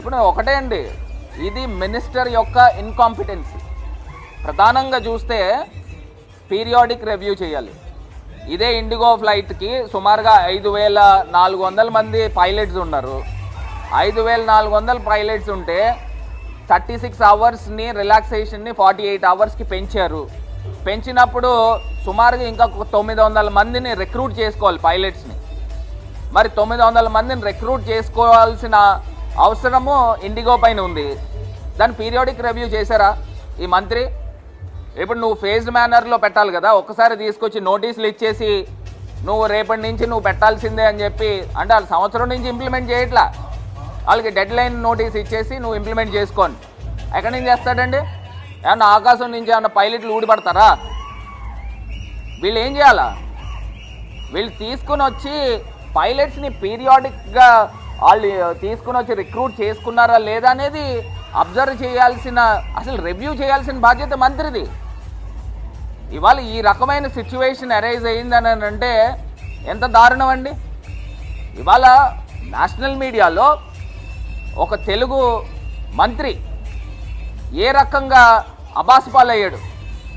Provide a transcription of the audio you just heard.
ఇప్పుడు ఒకటే అండి, ఇది మినిస్టర్ యొక్క ఇన్కాంపిటెన్సీ. ప్రధానంగా చూస్తే పీరియాడిక్ రివ్యూ చేయాలి. ఇదే ఇండిగో ఫ్లైట్కి సుమారుగా 5,400 మంది పైలట్స్ ఉన్నారు. 5,400 పైలట్స్ ఉంటే 36 అవర్స్ని రిలాక్సేషన్ని 48 అవర్స్కి పెంచారు. పెంచినప్పుడు సుమారుగా ఇంకా 900 మందిని రిక్రూట్ చేసుకోవాలి పైలట్స్ని. మరి 900 మందిని రిక్రూట్ చేసుకోవాల్సిన అవసరము ఇండిగో పైన ఉంది. దాన్ని పీరియాడిక్ రివ్యూ చేశారా ఈ మంత్రి? ఇప్పుడు నువ్వు ఫేజ్డ్ మేనర్లో పెట్టాలి కదా. ఒక్కసారి తీసుకొచ్చి నోటీసులు ఇచ్చేసి నువ్వు రేపటి నుంచి నువ్వు పెట్టాల్సిందే అని చెప్పి, అంటే వాళ్ళు సంవత్సరం నుంచి ఇంప్లిమెంట్ చేయట్లా, వాళ్ళకి డెడ్ లైన్ నోటీస్ ఇచ్చేసి నువ్వు ఇంప్లిమెంట్ చేసుకోండి. ఎక్కడి నుంచి చేస్తాడండి? ఏమన్నా ఆకాశం నుంచి ఏమన్నా పైలట్లు ఊడిపడతారా? వీళ్ళు ఏం చేయాలా? వీళ్ళు తీసుకుని వచ్చి పైలట్స్ని పీరియాడిక్గా వాళ్ళు తీసుకుని వచ్చి రిక్రూట్ చేసుకున్నారా లేదా అనేది అబ్జర్వ్ చేయాల్సిన, అసలు రివ్యూ చేయాల్సిన బాధ్యత మంత్రిది. ఇవాళ ఈ రకమైన సిచ్యువేషన్ అరైజ్ అయ్యిందని అంటే ఎంత దారుణం అండి. ఇవాళ నేషనల్ మీడియాలో ఒక తెలుగు మంత్రి ఏ రకంగా అబాసుపాలయ్యాడు.